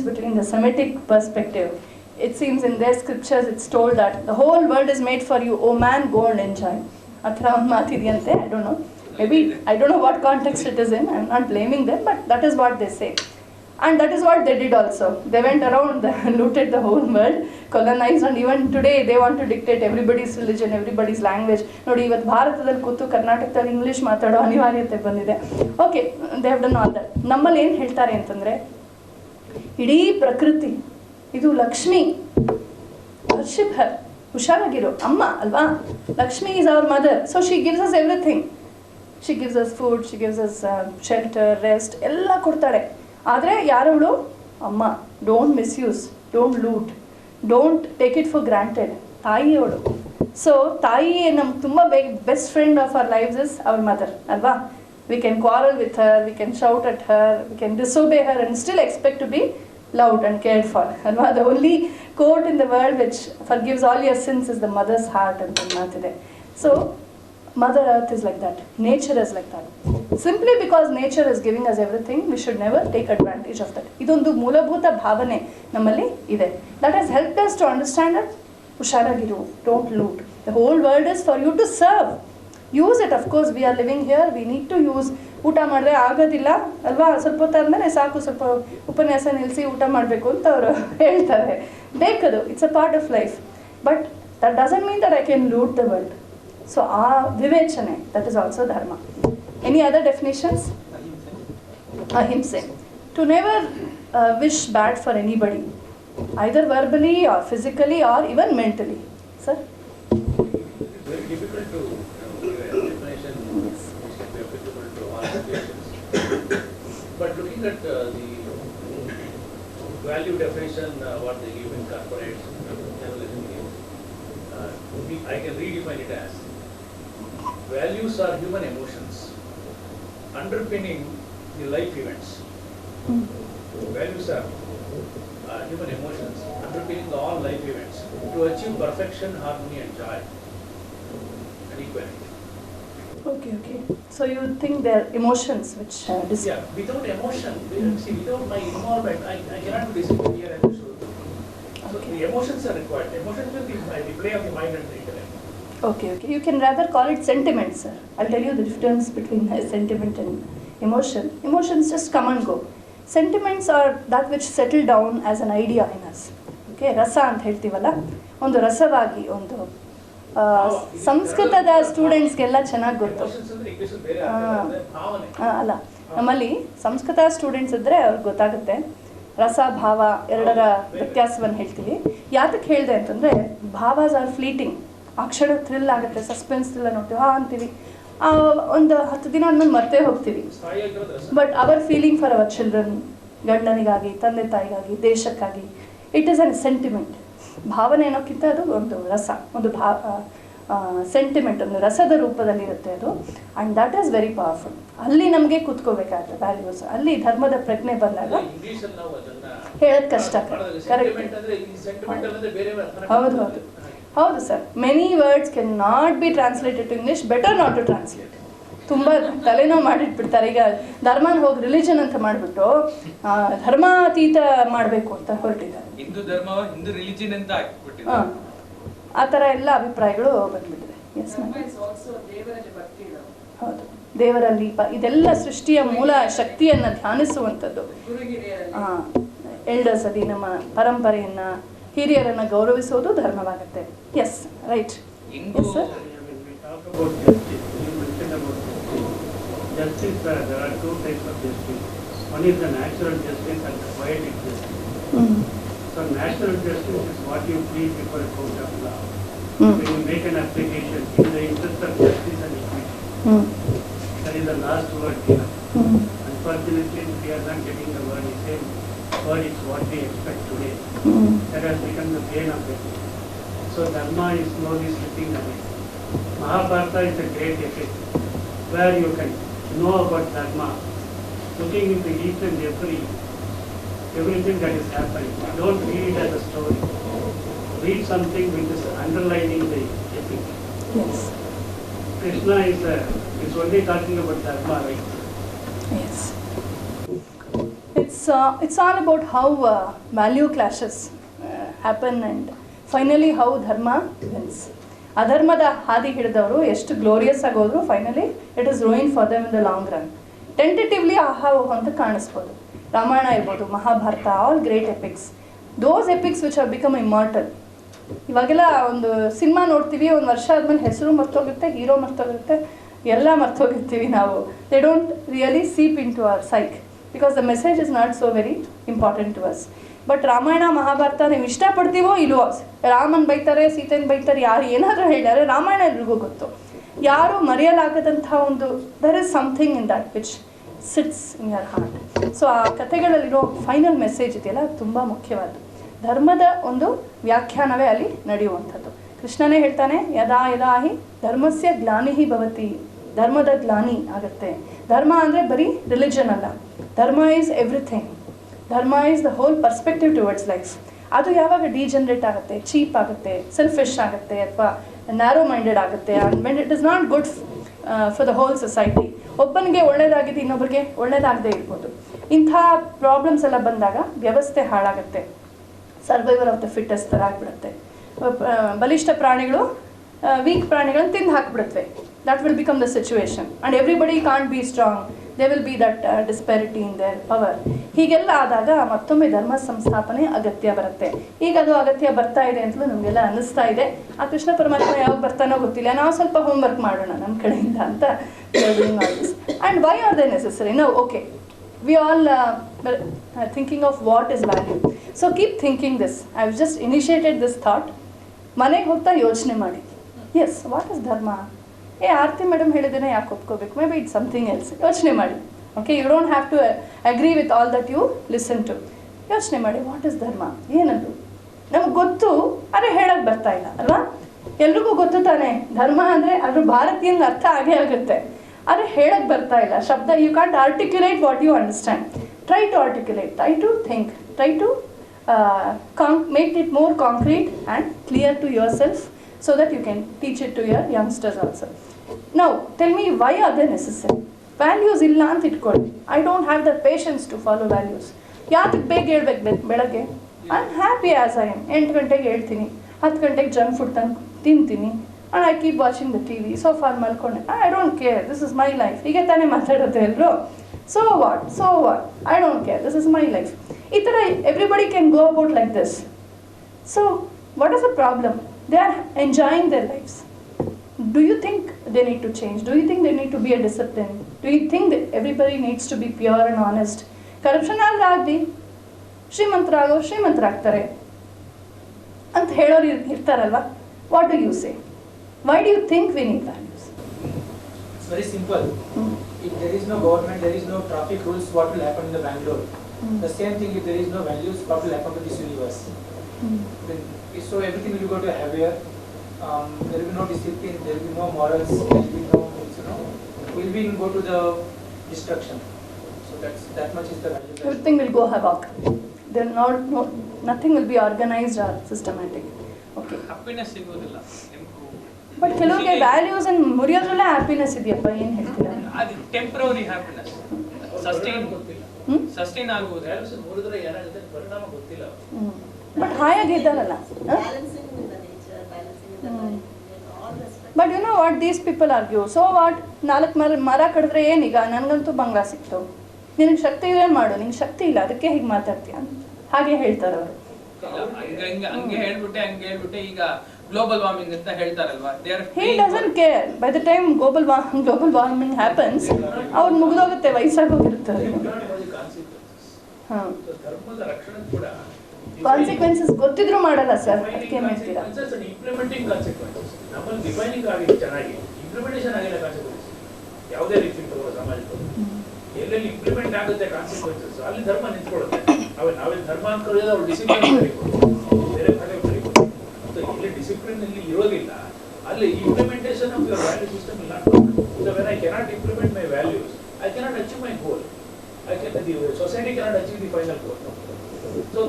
between the Semitic perspective. It seems in their scriptures it's told that the whole world is made for you, oh man, go and enjoy. Athra on matidiyante, I don't know. Maybe, I don't know what context it is in, I'm not blaming them, but that is what they say. And that is what they did also. They went around, looted the whole world, colonized, and even today they want to dictate everybody's religion, everybody's language. Nodi, ivat Bharatadalli kutu Karnatakaದಲ್ಲಿ English ಮಾತಾಡೋ ಅನಿವಾರ್ಯತೆ ಬಂದಿದೆ. Okay, they have done all that. ನಮ್ಮಲ್ಲಿ ಏನು ಹೇಳ್ತಾರೆ ಅಂತಂದ್ರೆ ಇಡೀ ಪ್ರಕೃತಿ ಇದು ಲಕ್ಷ್ಮಿ, ವರ್ಷಿಪ್ ಹರ್, ಹುಷಾರಾಗಿರೋ ಅಮ್ಮ ಅಲ್ವಾ. Lakshmi is our mother, so she gives us everything. She gives us food, she gives us shelter, rest, ಎಲ್ಲ ಕೊಡ್ತಾಳೆ. ಆದರೆ ಯಾರವಳು ಅಮ್ಮ. Don't misuse, don't loot, don't take it for granted. ತಾಯಿಯವಳು. ಸೊ ತಾಯಿ ನಮ್ಗೆ ತುಂಬ best friend of our lives is our mother ಅಲ್ವಾ. We can quarrel with her, we can shout at her, we can disobey her and still expect to be loved and cared for. Alva, the only quote in the world which forgives all your sins is the mother's heart and the So, Mother Earth is like that. Nature is like that. Simply because nature is giving us everything, we should never take advantage of that. Idondu ಮೂಲಭೂತ ಭಾವನೆ ನಮ್ಮಲ್ಲಿ ಇದೆ. That has helped us to understand that ಹುಷಾರಾಗಿರು, don't loot. The whole world is for you to serve. Use it, of course. We are living here, we need to use. ಊಟ ಮಾಡಿದ್ರೆ ಆಗೋದಿಲ್ಲ ಅಲ್ವಾ, ಸ್ವಲ್ಪ ಹೊತ್ತಾದ್ಮೇಲೆ ಸಾಕು, ಸ್ವಲ್ಪ ಉಪನ್ಯಾಸ ನಿಲ್ಲಿಸಿ ಊಟ ಮಾಡಬೇಕು ಅಂತ ಅವರು ಹೇಳ್ತಾರೆ. ಬೇಕದು, it's a part of life. But that doesn't mean that I can loot the world. So ಆ ವಿವೇಚನೆ, that is also dharma. Any other definitions? ಅಹಿಂಸೆ. To never wish bad for anybody, either verbally or physically or even mentally. Sir, but looking at the value definition, what they give in corporate journalism, I can redefine it as values are human emotions underpinning the life events. Values are human emotions underpinning all life events to achieve perfection, harmony and joy and equality. Okay. So you think they're emotions which yeah, without emotion, see, without my involvement, I cannot be disciplined here and so. So the emotions are required. Emotions will be the play of the mind and the intellect. Okay. You can rather call it sentiments, sir. I'll tell you the difference between sentiment and emotion. Emotions just come and go. Sentiments are that which settle down as an idea in us. Okay, rasa ಅಂತ ಹೇಳ್ತೀವಲ್ಲ, ಒಂದು ರಸವಾಗಿ, ಒಂದು ಸಂಸ್ಕೃತದ ಸ್ಟೂಡೆಂಟ್ಸ್ಗೆಲ್ಲ ಚೆನ್ನಾಗಿ ಗೊತ್ತು. ಅಲ್ಲ, ನಮ್ಮಲ್ಲಿ Sanskrit students ಇದ್ದರೆ ಅವ್ರಿಗೆ ಗೊತ್ತಾಗುತ್ತೆ ರಸ ಭಾವ ಎರಡರ ವ್ಯತ್ಯಾಸವನ್ನು ಹೇಳ್ತೀವಿ. ಯಾತಕ್ಕೆ ಹೇಳಿದೆ ಅಂತಂದರೆ, ಭಾವಾಸ್ ಆರ್ ಫ್ಲೀಟಿಂಗ್. ಆ ಕ್ಷಣ ಥ್ರಿಲ್ ಆಗುತ್ತೆ, ಸಸ್ಪೆನ್ಸ್ ಥ್ರಿಲ್ಲ ನೋಡ್ತೀವಿ, ಅಂತೀವಿ, ಒಂದು 10 ದಿನ ಆದ್ಮೇಲೆ ಮರ್ತೇ ಹೋಗ್ತೀವಿ. But our feeling for our children, ಗಂಡನಿಗಾಗಿ, ತಂದೆ ತಾಯಿಗಾಗಿ, ದೇಶಕ್ಕಾಗಿ, ಇಟ್ ಈಸ್ ಅನ್ ಸೆಂಟಿಮೆಂಟ್. ಭಾವನೆ ಅನ್ನೋಕ್ಕಿಂತ ಅದು ಒಂದು ರಸ, ಒಂದು ಸೆಂಟಿಮೆಂಟ್, ಒಂದು ರಸದ ರೂಪದಲ್ಲಿರುತ್ತೆ ಅದು. And that is very powerful. ಅಲ್ಲಿ ನಮಗೆ ಕೂತ್ಕೋಬೇಕಾಗುತ್ತೆ ವ್ಯಾಲ್ಯೂಸ್. ಅಲ್ಲಿ ಧರ್ಮದ ಪ್ರಜ್ಞೆ ಬಂದಾಗ ಹೇಳೋದು ಕಷ್ಟ. ಕರೆಕ್ಟ್. ಹೌದು sir. Many words can not be translated to English. Better not to translate. ತುಂಬ ತಲೆನೋವು ಮಾಡಿಟ್ಬಿಡ್ತಾರೆ. ಈಗ ಧರ್ಮನ ಹೋಗಿ ರಿಲಿಜನ್ ಅಂತ ಮಾಡಿಬಿಟ್ಟು ಧರ್ಮಾತೀತ ಮಾಡಬೇಕು ಅಂತ ಹೊರಟಿದ್ದಾರೆ. ಹಿಂದೂ ಧರ್ಮ ಹಿಂದೂ ರಿಲಿಜನ್ ಅಂತ ಹಾಕಿಬಿಟ್ಟಿದ್ದಾರೆ. ಆ ಥರ ಎಲ್ಲ ಅಭಿಪ್ರಾಯಗಳು ಬಂದ್ಬಿಟ್ಟಿದೆ. Yes ma'am. ಹೌದು, ದೇವರಲ್ಲಿ ಇದೆಲ್ಲ ಸೃಷ್ಟಿಯ ಮೂಲ ಶಕ್ತಿಯನ್ನು ಧ್ಯಾನಿಸುವಂಥದ್ದು. ಎಲ್ಡರ್ಸ್ ಅಲ್ಲಿ ನಮ್ಮ ಪರಂಪರೆಯನ್ನು, ಹಿರಿಯರನ್ನು ಗೌರವಿಸೋದು ಧರ್ಮವಾಗುತ್ತೆ. Yes, right. Yes sir. Justice, there are two types of justice. One is the natural justice and the poetic justice. So natural justice is what you plead before a court of law. When you make an application in the interest of justice and equity. That is the last word here. Unfortunately, we are not getting the word. The same word is what we expect today. That has become the bane of it. So Dharma is slowly slipping away. Mahabharata is a great epic where you can know about Dharma, looking into each and everything that is happening. Don't read it as a story. Read something which is underlining the epic. Yes. Krishna is only talking about Dharma, right? Yes. It's it's all about how value clashes happen and finally how dharma wins. ಅಧರ್ಮದ ಹಾದಿ ಹಿಡಿದವರು ಎಷ್ಟು glorious ಆಗೋದ್ರು finally it is ruin for them in the long run. Tentatively ಆಹಾ ಅಂತ ಕಾಣಿಸ್ಬೋದು. ರಾಮಾಯಣ ಇರ್ಬೋದು, Mahabharata, all great epics, those epics which have become immortal. ಇವಾಗೆಲ್ಲ ಒಂದು ಸಿನಿಮಾ ನೋಡ್ತೀವಿ, ಒಂದು ವರ್ಷ ಆದಮೇಲೆ ಹೆಸರು ಮರ್ತೋಗುತ್ತೆ, ಹೀರೋ ಮರ್ತೋಗುತ್ತೆ, ಎಲ್ಲ ಮರ್ತೋಗಿರ್ತೀವಿ ನಾವು. They don't really seep into our psyche because the message is not so very important to us. But Ramayana Mahabharata ನೀವು ಇಷ್ಟಪಡ್ತೀವೋ ಇಲ್ವೋ, ರಾಮನ್ ಬೈತಾರೆ, ಸೀತೆನ ಬೈತಾರೆ, ಯಾರು ಏನಾದರೂ ಹೇಳಿದ್ದಾರೆ, ರಾಮಾಯಣ ಎಲ್ರಿಗೂ ಗೊತ್ತು. ಯಾರು ಮರೆಯಲಾಗದಂಥ ಒಂದು there is something in that which sits in your heart. So ಆ ಕಥೆಗಳಲ್ಲಿರೋ ಫೈನಲ್ ಮೆಸೇಜ್ ಇದೆಯಲ್ಲ, ಅದು ತುಂಬ ಮುಖ್ಯವಾದ್ದು. ಧರ್ಮದ ಒಂದು ವ್ಯಾಖ್ಯಾನವೇ ಅಲ್ಲಿ ನಡೆಯುವಂಥದ್ದು. ಕೃಷ್ಣನೇ ಹೇಳ್ತಾನೆ, ಯದಾ ಯದಾ ಹಿ ಧರ್ಮಸ್ಯ ಗ್ಲಾನಿಹಿ ಭವತಿ, ಧರ್ಮದ ಗ್ಲಾನಿ ಆಗುತ್ತೆ. ಧರ್ಮ ಅಂದರೆ ಬರೀ ರಿಲಿಜನ್ ಅಲ್ಲ, ಧರ್ಮ ಈಸ್ ಎವ್ರಿಥಿಂಗ್. ಧರ್ಮ is the whole perspective towards life. ಅದು ಯಾವಾಗ ಡಿಜನ್ರೇಟ್ ಆಗುತ್ತೆ, ಚೀಪ್ ಆಗುತ್ತೆ, ಸೆಲ್ಫಿಶ್ ಆಗುತ್ತೆ, ಅಥವಾ ನ್ಯಾರೋ ಮೈಂಡೆಡ್ ಆಗುತ್ತೆ, and when it is not good for the whole society. ಒಬ್ಬನಿಗೆ ಒಳ್ಳೇದಾಗಿದೆ, ಇನ್ನೊಬ್ಬರಿಗೆ ಒಳ್ಳೇದಾಗದೇ ಇರ್ಬೋದು. ಇಂಥ ಪ್ರಾಬ್ಲಮ್ಸ್ ಎಲ್ಲ ಬಂದಾಗ ವ್ಯವಸ್ಥೆ ಹಾಳಾಗುತ್ತೆ, ಸರ್ವೈವಲ್ ಆಫ್ ದ ಫಿಟ್ಟೆಸ್ಟ್ ಥರ ಆಗಿಬಿಡುತ್ತೆ. ಬಲಿಷ್ಠ ಪ್ರಾಣಿಗಳು ವೀಕ್ ಪ್ರಾಣಿಗಳನ್ನು ತಿಂದು ಹಾಕಿಬಿಡುತ್ತವೆ. That will become the situation and everybody can't be strong. They will be that disparity in their power. ಹೀಗೆಲ್ಲ ಆದಾಗ ಮತ್ತೊಮ್ಮೆ ಧರ್ಮ ಸಂಸ್ಥಾಪನೆ ಅಗತ್ಯ ಬರುತ್ತೆ. ಈಗ ಅದು ಅಗತ್ಯ ಬರ್ತಾ ಇದೆ ಅಂತಲೂ ನಮಗೆಲ್ಲ ಅನ್ನಿಸ್ತಾ ಇದೆ. ಆ ಕೃಷ್ಣ ಪರಮಾತ್ಮ ಯಾವಾಗ ಬರ್ತಾನೋ ಗೊತ್ತಿಲ್ಲ, ನಾವು ಸ್ವಲ್ಪ ಹೋಮ್ವರ್ಕ್ ಮಾಡೋಣ ನಮ್ಮ ಕಡೆಯಿಂದ ಅಂತ and why are they necessary ನಾವು? Okay, we all thinking of what is value. So keep thinking this. I have just initiated this thought. ಮನೆಗೆ ಹೋಗ್ತಾ ಯೋಚನೆ ಮಾಡಿ, ಎಸ್ ವಾಟ್ ಇಸ್ ಧರ್ಮ? ಆರ್ತಿ ಮೇಡಮ್ ಹೇಳಿದ್ದೇನೆ ಯಾಕೆ ಒಪ್ಕೋಬೇಕು? Maybe it's something else. ಯೋಚನೆ ಮಾಡಿ. Okay, you don't have to agree with all that you listen to. ಯೋಚನೆ ಮಾಡಿ, ವಾಟ್ ಇಸ್ ಧರ್ಮ? ಏನದು ನಮಗೆ ಗೊತ್ತು, ಆದರೆ ಹೇಳಕ್ಕೆ ಬರ್ತಾ ಇಲ್ಲ ಅಲ್ವಾ? ಎಲ್ರಿಗೂ ಗೊತ್ತು ತಾನೆ ಧರ್ಮ ಅಂದರೆ, ಅದ್ರ ಭಾರತೀಯಂಗೆ ಅರ್ಥ ಆಗೇ ಆಗುತ್ತೆ, ಆದರೆ ಹೇಳಕ್ಕೆ ಬರ್ತಾ ಇಲ್ಲ. ಶಬ್ದ, you can't articulate what you understand. Try to articulate, try to think, try to make it more concrete and clear to yourself so that you can teach it to your youngsters also. Now, tell me, why are they necessary? Values illa ant itkolli. I don't have the patience to follow values. ಯಾತಕ್ಕೆ ಬೇಗ ಹೇಳ್ಬೇಕು ಬೆಳಗ್ಗೆ? I am happy as I am. 8 ಗಂಟೆಗೆ ಹೇಳ್ತೀನಿ, 10 ಗಂಟೆಗೆ junk food ತಂದು ತಿಂತೀನಿ, and I keep watching the T V. ಸೋಫಾರ್ ಮಲ್ಕೊಂಡೆ, I don't care, this is my life. ಹೀಗೆ ತಾನೇ ಮಾತಾಡೋದು ಎಲ್ಲರೂ. So what, I don't care, this is my life. ಈ ಥರ everybody can go about like this. So what is the problem? They are enjoying their lives. Do you think they need to change? Do you think they need to be a discipline? Do you think that everybody needs to be pure and honest? Corruption ಆದ್ರೆ ಆಗಲಿ, ಶ್ರೀಮಂತರಾಗ್ತಾರೆ ಅಂತ ಹೇಳೋರು ಇರ್ತಾರಲ್ವ? What do you say? Why do you think we need values? It's very simple. If there is no government, there is no traffic rules, what will happen in the Bangalore? The same thing, if there is no values, what will happen to this universe? So everything will go to haywire. There will be no discipline, there will be no morals, there will be no, will be go to the destruction. So that much is the value. Everything will go havoc. There nothing will be organized or systematic. Okay. Happiness ಸಿಗೋದಿಲ್ಲ. But ಕೆಲವರಿಗೆ values ಅನ್ನು ಮುರಿಯೋದ್ರಲ್ಲೇ happiness ಇದೆಯಪ್ಪ, ಏನು ಹೇಳ್ತೀರಾ? ಅದು temporary happiness, sustain ಆಗುವುದು. Values ಮುರಿದ್ರೆ ಏನಾಗುತ್ತೆ ಪರಿಣಾಮ ಗೊತ್ತಿಲ್ಲ. ಬಟ್ ಹಾಯಾಗಿದ್ದಾರಲ್ಲ. But you know what these people argue, so what, 4 ಮರ ಕಡಿದ್ರೆ ಏನೀಗ, ನನಗಂತೂ ಬಂಗ್ಲಾ ಸಿಕ್ತು, ನಿನಗೆ ಶಕ್ತಿ ಇದೆ ಮಾಡು, ನಿಂಗೆ ಶಕ್ತಿ ಇಲ್ಲ ಅದಕ್ಕೆ ಹೀಗೆ ಮಾತಾಡ್ತೀಯ, ಹಾಗೆ ಹೇಳ್ತಾರೆ ಅವರು. ಹಂಗೆ ಹೇಳ್ಬಿಟ್ಟೆ ಈಗ ಗ್ಲೋಬಲ್ ವಾರ್ಮಿಂಗ್ ಅಂತ ಹೇಳ್ತಾರಲ್ವಾ? He doesn't care. By the time global warming happens, ಅವ್ರು ಮುಗಿದೋಗುತ್ತೆ, ವಯಸ್ಸಾಗೋಗಿರ್ತಾರೆ. ಕಾನ್ಸಿಕ್ವೆನ್ಸಸ್ ಗೊತ್ತಿದ್ರು ಮಾಡಲ್ಲ ಸರ್, ಅದಕ್ಕೆ ಹೇಳ್ತೀರಾ? ಇಂಪ್ಲಿಮೆಂಟಿಂಗ್ ಕಾನ್ಸಿಕ್ವೆನ್ಸಸ್ ನಮ್ಮಲ್ಲಿ ಡಿಫೈನಿಂಗ್ ಆಗಿದೆ ಚೆನ್ನಾಗಿ, ಇಂಪ್ಲಿಮೆಂಟೇಷನ್ ಆಗಿಲ್ಲ ಕಾನ್ಸಿಕ್ವೆನ್ಸಸ್. ಯಾವುದೇ ರೀತಿ ತಗೋ ಸಮಾಜದಲ್ಲಿ ಎಲ್ಲೆಲ್ಲಿ ಇಂಪ್ಲಿಮೆಂಟ್ ಆಗುತ್ತೆ ಕಾನ್ಸಿಕ್ವೆನ್ಸಸ್, ಅಲ್ಲಿ ಧರ್ಮ ನಿಂತ್ಕೊಳ್ಳುತ್ತೆ. ನಾವೇನು ಧರ್ಮ ಅನ್ಕೊಳ್ಳೋದು ಅವ್ರು ಡಿಸಿಪ್ಲಿನ್ ಬೇರೆ ಕಡೆ ಬರೀಬೋದು. ಇಲ್ಲಿ ಡಿಸಿಪ್ಲಿನ್ ಇಲ್ಲಿ ಇರೋದಿಲ್ಲ, ಅಲ್ಲಿ implementation of your value system ಇಲ್ಲ. So when I cannot implement my values, I cannot achieve my goal. The society cannot achieve the final goal. So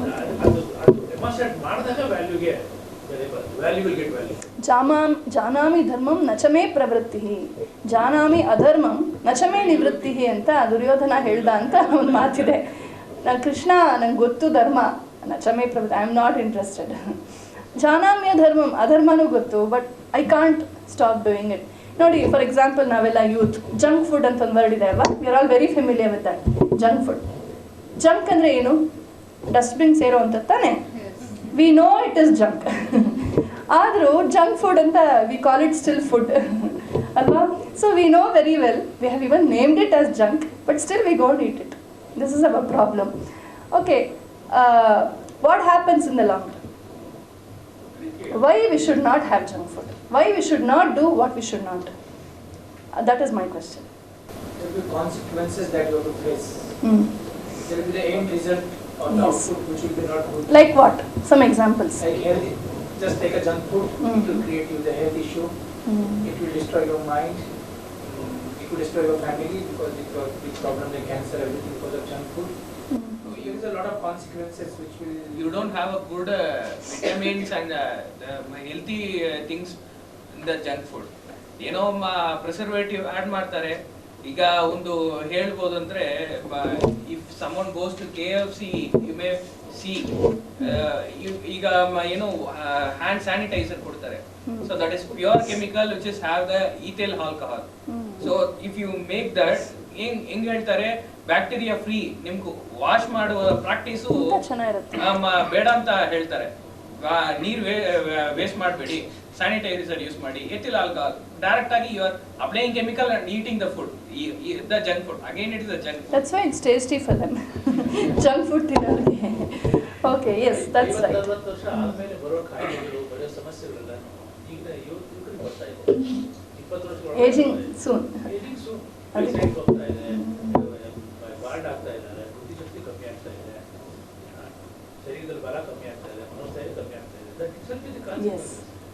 ಅದು ಡೆಮಾನ್ಸ್ಟ್ರೇಟ್ ಮಾಡಿದಾಗ ವ್ಯಾಲ್ಯೂಗೆ ವ್ಯಾಲ್ಯೂ ವಿಲ್ ಗೆಟ್ ವ್ಯಾಲ್ಯೂ. ಜಾನಾಮಿ ಧರ್ಮಂ ನಚಮೇ ಪ್ರವೃತ್ತಿ, ಜಾನಾಮಿ ಅಧರ್ಮಂ ನಚಮೇ ನಿವೃತ್ತಿ ಅಂತ ದುರ್ಯೋಧನ ಹೇಳ್ದ ಅಂತ ಒಂದು ಮಾತಿದೆ. ನಾನು ಕೃಷ್ಣ ನಂಗೆ ಗೊತ್ತು ಧರ್ಮ, ಚಮೇ ಪ್ರಭು, ಐ ಆಮ್ ನಾಟ್ ಇಂಟ್ರೆಸ್ಟೆಡ್. ಜಾನಾಮ್ಯ ಧರ್ಮಂ, ಅಧರ್ಮನೂ ಗೊತ್ತು, but I can't stop doing it. ನೋಡಿ, ಫಾರ್ ಎಕ್ಸಾಂಪಲ್ ನಾವೆಲ್ಲ ಯೂತ್, ಜಂಕ್ ಫುಡ್ ಅಂತ ಒಂದು ವರ್ಡ್ ಇದೆ ಅಲ್ವಾ, we are all very familiar with that. Junk food, junk ಅಂದರೆ ಏನು? ಡಸ್ಟ್ಬಿನ್ ಸೇರೋ ಅಂತ ತಾನೆ. We know it is junk. ಆದರೂ ಜಂಕ್ ಫುಡ್ ಅಂತ we call it still food ಅಲ್ವಾ? So we know very well, we have even named it as junk, but still we go and eat it. This is our problem. Okay, what happens in the long run? Why we should not have junk food? Why we should not do what we should not? That is my question. There will be consequences that you have to face. There will be the end result or the Yes. output which will be not good. Like what? Some examples. Like health, just take a junk food, it will create you the health issue. It will destroy your mind. It will destroy your family because with problem like cancer, everything because of junk food. There is a lot of consequences which will. You don't have a good vitamins and healthy things in the junk food. ಏನೋ preservative add ಮಾಡ್ತಾರೆ. ಈಗ ಒಂದು ಹೇಳ್ಬೋದು ಅಂದ್ರೆ, if someone goes to KFC you may see ಈಗ ಏನೋ hand sanitizer ಕೊಡ್ತಾರೆ. So that is pure chemical which is have the ethyl alcohol. So if you make that, ಹೆಂಗ್ ಹೇಳ್ತಾರೆ, ಬ್ಯಾಕ್ಟೀರಿಯಾ ಫ್ರೀ, ನಿಮ್ಗೆ ವಾಶ್ ಮಾಡುವ ಪ್ರಾಕ್ಟೀಸು ಬೇಡ ಅಂತ ಹೇಳ್ತಾರೆ. ನೀರು ವೇಸ್ಟ್ ಮಾಡಬೇಡಿ, ಸ್ಯಾನಿಟೈಸರ್ ಯೂಸ್ ಮಾಡಿ, ಎಥಿಲ್ ಆಲ್ಕಹಾಲ್. ಡೈರೆಕ್ಟ್ ಆಗಿ you are applying chemical and eating the food, the junk food. Again it is the junk food. That's why it's tasty for them. Junk food ತಿನ್ನೋರಿಗೆ. Okay, yes, that's right. 40 ವರ್ಷ ಆದ್ಮೇಲೆ ಬರೋ ಕಾಯಿಲೆಗಳು, ಬರೋ ಸಮಸ್ಯೆಗಳೆಲ್ಲ ಈಗ ಯುವಕರಿಗೆ ಬರ್ತಾ ಇದೆ. 20 ವರ್ಷ Aging soon. ಪೇಷಂಟ್ ಹೋಗ್ತಾ ಇದೆ, ಬಾಲ್ಡ್ ಆಗ್ತಾ ಇದ್ದಾರೆ, ಬುದ್ಧಿಶಕ್ತಿ ಕಮ್ಮಿ ಆಗ್ತಾ ಇದೆ, ಶರೀರದಲ್ಲಿ ಬಲ ಕಮ್ಮಿ ಆಗ್ತಾ ಇದೆ, ಮನೋಸ್ಥೈರ್ಯ ಕಮ್ಮಿ ಆಗ್ತಾ ಇದೆ. That itself is a consequence. Yes.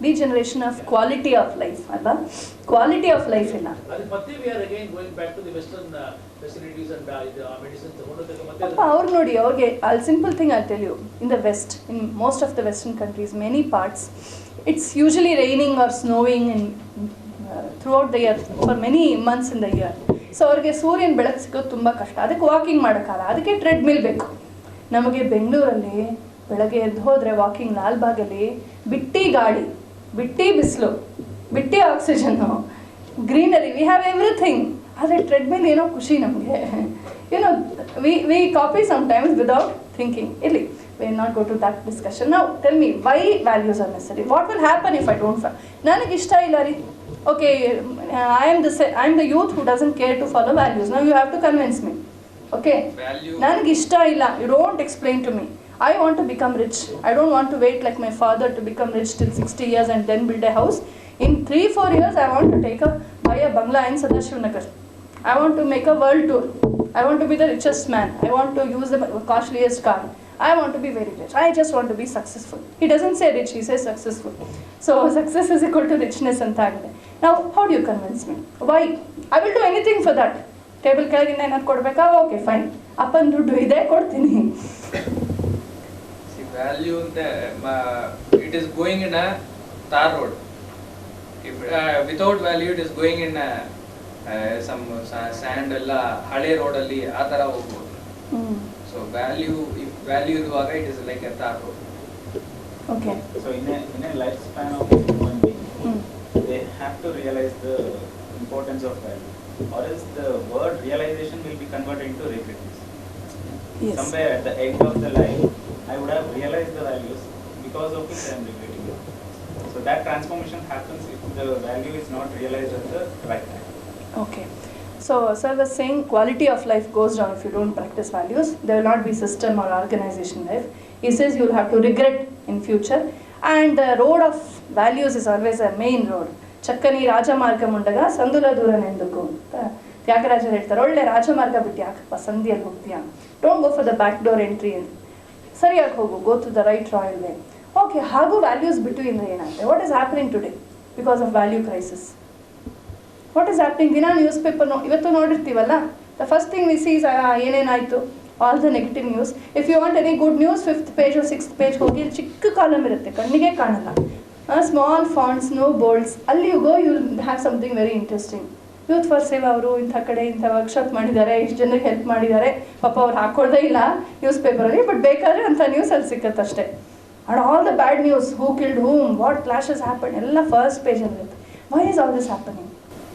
Degeneration of quality of life, ಅಲ್ವಾ? Quality of life ಇಲ್ಲ. ಅದು ಮತ್ತೆ we are again going back to the western facilities and medicine ತಗೊಂಡೋದಾಗ ಮತ್ತೆ ಅಪ್ಪ ಅವ್ರು ನೋಡಿ, ಅವ್ರಿಗೆ I'll simple thing I'll tell you. In the west, in most of the western countries, many parts, it's usually raining or snowing in throughout the year for many months in the year. So ಅವ್ರಿಗೆ ಸೂರ್ಯನ ಬೆಳಕು ಸಿಗೋದು ತುಂಬ ಕಷ್ಟ. ಅದಕ್ಕೆ walking ಮಾಡೋಕ್ಕಲ್ಲ, ಅದಕ್ಕೆ treadmill ಬೇಕು. ನಮಗೆ ಬೆಂಗಳೂರಲ್ಲಿ ಬೆಳಗ್ಗೆ ಎದ್ದು ಹೋದರೆ ವಾಕಿಂಗ್ ಲಾಲ್ಬಾಗಲ್ಲಿ ಬಿಟ್ಟಿ ಗಾಳಿ, ಬಿಟ್ಟಿ ಬಿಸಿಲು, ಬಿಟ್ಟಿ ಆಕ್ಸಿಜನ್ನು, ಗ್ರೀನರಿ, ವಿ ಹ್ಯಾವ್ ಎವ್ರಿಥಿಂಗ್. ಆದರೆ ಟ್ರೆಡ್ಮಿಲ್ ಏನೋ ಖುಷಿ ನಮಗೆ. ಏನೋ we copy sometimes without thinking. ಇರಲಿ, we will not go to that discussion. Now tell me, why values are necessary? What will happen if I don't follow? ನನಗೆ ಇಷ್ಟ ಇಲ್ಲ ರೀ. Okay, I am the youth who doesn't care to follow values. Now you have to convince me. Okay? ನನಗೆ ಇಷ್ಟ ಇಲ್ಲ. You don't explain to me. I want to become rich. I don't want to wait like my father to become rich till 60 years and then build a house. In 3-4 years, I want to buy a bungalow in Sadashivnagar. I want to make a world tour. I want to be the richest man. I want to use the costliest car. I want to be very rich. I just want to be successful. He doesn't say rich, he says successful. So success is equal to richness and that. Now, how do you convince me? Why? I will do anything for that. Table ಕೆಳಗಿಂದ ಏನಾದ್ರು ಕೊಡ್ಬೇಕಾ? Okay, fine. ಅಪ್ಪನ ದುಡ್ಡು ಇದೆ, ಕೊಡ್ತೀನಿ. Value it is going in a tar road. If without value it is going in some sand ಎಲ್ಲ ಹಳೆ road ಅಲ್ಲಿ ಆ ತರ ಹೋಗ್ಬೋದು. So if value ಇರುವಾಗ it is like a tar road. Okay. So in a lifespan of a human being, they have to realize the importance of value, or else the word realization will be converted into regret. Yes. Somewhere at the end of the life, I would have realized the values, because of which I am regretting it. So that transformation happens if the value is not realized at the right time. Okay. So sir was saying quality of life goes down if you don't practice values. There will not be system or organization life. He says you will have to regret in future. And the road of values is always a main road. ಚಕ್ಕನಿ ರಾಜಮಾರ್ಗ ಮುಂಡಗ ಸಂದುಲ ದೂರ ನೆಂದುಕು ಅಂತ ತ್ಯಾಗರಾಜರು ಹೇಳ್ತಾರೆ. ಒಳ್ಳೆ ರಾಜಮಾರ್ಗ ಬಿಟ್ಟು ಯಾಕಪ್ಪ ಸಂಧಿಯಲ್ಲಿ ಹೋಗ್ತೀಯಾ? Don't go for the back door entry ಅಂತ. ಸರಿಯಾಗಿ ಹೋಗು, go to the right royal way. Okay, ಹಾಗೂ ವ್ಯಾಲ್ಯೂಸ್ ಬಿಟ್ಟು ಇಂದ ಏನಾಗುತ್ತೆ? What is happening today because of value crisis? What is happening? ದಿನ ನ್ಯೂಸ್ ಪೇಪರ್ ಇವತ್ತು ನೋಡಿರ್ತೀವಲ್ಲ, the first thing we see is ಏನೇನಾಯಿತು, all the negative news. If you want any good news 5th page or 6th page ಹೋಗಿ ಚಿಕ್ಕ column ಇರುತ್ತೆ, ಕಣ್ಣಿಗೆ ಕಾಣಲ್ಲ, small fonts, no bolds. ಅಲ್ಲಿ you go, you will have something very interesting. Youth for save ಅವರು ಇಂಥ ಕಡೆ ಇಂಥ ವರ್ಕ್ಶಾಪ್ ಮಾಡಿದ್ದಾರೆ, ಇಷ್ಟು ಜನರಿಗೆ ಹೆಲ್ಪ್ ಮಾಡಿದ್ದಾರೆ, ಪಾಪ ಅವ್ರು ಹಾಕೊಳ್ಳೋದೇ ಇಲ್ಲ ನ್ಯೂಸ್ ಪೇಪರಲ್ಲಿ, ಬಟ್ ಬೇಕಾದ್ರೆ ಅಂಥ ನ್ಯೂಸಲ್ಲಿ ಸಿಕ್ಕತ್ತಷ್ಟೇ. And all the bad news, who killed whom, what clashes happen, ಎಲ್ಲ ಫಸ್ಟ್ ಪೇಜಲ್ಲಿ ಇರುತ್ತೆ. Why is all this happening?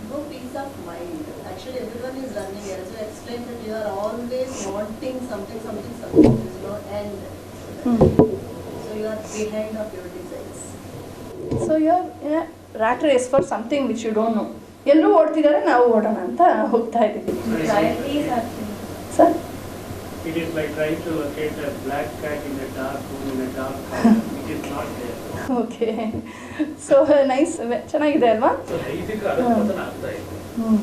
No peace of mind. Actually, everyone is running here. As you explained that you are always wanting something. There is no end. So you are behind of your desires. So you are rat race for something which you don't know. ಎಲ್ಲರೂ ಓಡ್ತಿದ್ದಾರೆ, ನಾವು ಓಡೋಣ ಅಂತ ಹೋಗ್ತಾ ಇದ್ದೀವಿ. Sir, It is like trying to locate a black cat in a dark room in a dark house. It is not there. Okay, so nice, ಚೆನ್ನಾಗಿದೆ ಅಲ್ವಾ? So ನೈತಿಕ ಅಧಪತನ ಆಗ್ತಾ ಇದೆ.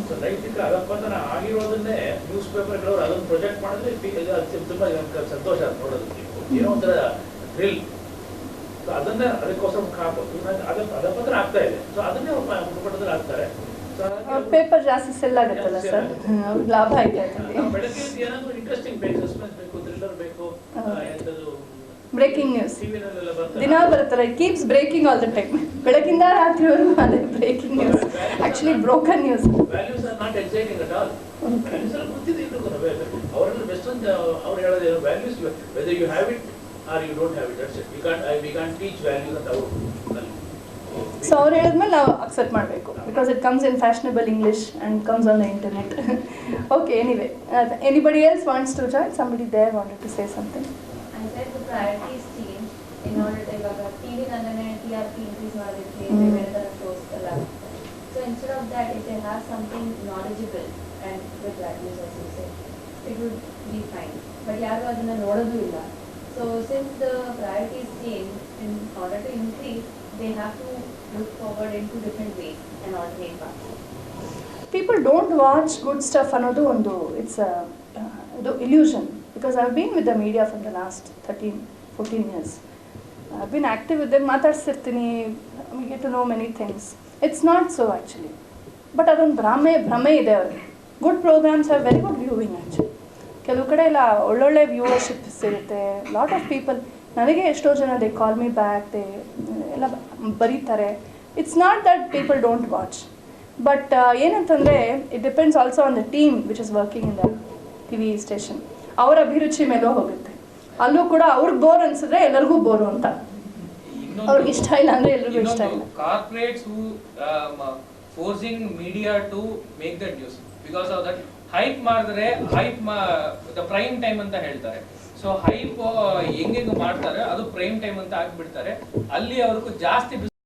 ಸೊ ನೈತಿಕ ಅಧಪತನ ಆಗಿರೋದನ್ನೇ ನ್ಯೂಸ್ ಪೇಪರ್ಗಳು ಅದನ್ನು ಪ್ರೊಜೆಕ್ಟ್ ಮಾಡಿದ್ರೆ ತುಂಬಾ ಸಂತೋಷ ನೋಡೋದಕ್ಕೆ, ಏನೋ ಒಂಥರ ಥ್ರಿಲ್. ಸೊ ಅದನ್ನೇ ಅದಕ್ಕೋಸ್ಕರ ಅಧಪತನ ಆಗ್ತಾ ಇದೆ. ಸೊ ಅದನ್ನೇ ಮುಖಪಟ್ಟದಲ್ಲಿ ಆಗ್ತಾರೆ. ಪೇಪರ್ ಜಾಸ್ತಿ ಸೆಲ್ ಆಗುತ್ತಲ್ಲ ಸರ್, ಅವ್ರಿಗೆ ಲಾಭ ಇದೆ ಅದರಲ್ಲಿ. ಬೆಳಗ್ಗೆ ಏನಾದ್ರು ಇಂಟ್ರೆಸ್ಟಿಂಗ್ ಬೇಕು, ಸಸ್ಪೆನ್ಸ್ ಬೇಕು, ಥ್ರಿಲ್ಲರ್ ಬೇಕು, ಎಂಥದ್ದು ಬ್ರೇಕಿಂಗ್ ನ್ಯೂಸ್ ಟಿವಿನಲ್ಲೆಲ್ಲ ಬರ್ತದೆ, ದಿನ ಬರುತ್ತಲ್ಲ, it keeps breaking all the time. ಬೆಳಗಿಂದ ರಾತ್ರಿವರೆಗೂ ಅದೇ breaking news, actually broken news. Values are not exciting at all. Values ಎಲ್ಲ ಗೊತ್ತಿದೆ ಅವರೆಲ್ಲ ಬೆಸ್ಟ್ ಅಂತ ಅವ್ರು ಹೇಳೋದೇನು, values whether you have it or you don't have it, that's it. We can't teach values ಅಂತ ಅವರು. ಸೊ ಅವ್ರು ಹೇಳಿದ್ಮೇಲೆ ನಾವು ಅಕ್ಸೆಪ್ಟ್ ಮಾಡಬೇಕು, because it comes in fashionable English and comes on the internet. Okay, anyway, anybody else wants to join? Somebody there wanted to say something. I said the priorities change in order to ivaga TV nandane TRP increase madidke ಬೇರೆ shows ಎಲ್ಲ. So instead of that, if they have something knowledgeable and with values, as you say, it would be fine. But ಯಾರು ಅದನ್ನ ನೋಡೋದು ಇಲ್ಲ. So since the priorities change, in order to increase, they have to look forward into different ways and alternate paths. People don't watch good stuff ಅನ್ನೋದು ಒಂದು, it's ಇದು illusion. Because I've been with the media from the last 13-14 years. I've been active with them, ಮಾತಾಡ್ಸಿರ್ತೀನಿ, we get to know many things. It's not so actually. But ಅದೊಂದು ಭ್ರಮೆ ಇದೆ ಅವ್ರಿಗೆ. Good programmes have very good viewing actually. ಕೆಲವು ಕಡೆ ಎಲ್ಲ ಒಳ್ಳೊಳ್ಳೆ ವ್ಯೂವರ್ಶಿಪ್ಸ್ ಇರುತ್ತೆ, lot of people. ನನಗೆ ಎಷ್ಟೋ ಜನ they call me back, they ಎಲ್ಲ ಬರೀತಾರೆ. It's not that people don't watch, but ಏನಂತಂದರೆ it depends also on the team which is working in the TV station. ಅವರ ಅಭಿರುಚಿ ಮೇಲೂ ಹೋಗುತ್ತೆ. ಅಲ್ಲೂ ಕೂಡ ಅವ್ರಿಗೆ ಬೋರ್ ಅನ್ಸಿದ್ರೆ ಎಲ್ಲರಿಗೂ ಬೋರು ಅಂತ, ಅವ್ರಿಗೆ ಇಷ್ಟ ಇಲ್ಲ ಅಂದ್ರೆ ಎಲ್ರಿಗೂ ಇಷ್ಟ ಇಲ್ಲ. Corporates who forcing media to make the news because of that. Hype ಮಾಡಿದ್ರೆ ದ ಪ್ರೈಮ್ ಟೈಮ್ ಅಂತ ಹೇಳ್ತಾರೆ. ಸೊ ಹೈಪ್ ಹೆಂಗೆ ಮಾಡ್ತಾರೆ ಅದು ಪ್ರೈಮ್ ಟೈಮ್ ಅಂತ ಹಾಕ್ಬಿಡ್ತಾರೆ. ಅಲ್ಲಿ ಅವ್ರಿಗೂ ಜಾಸ್ತಿ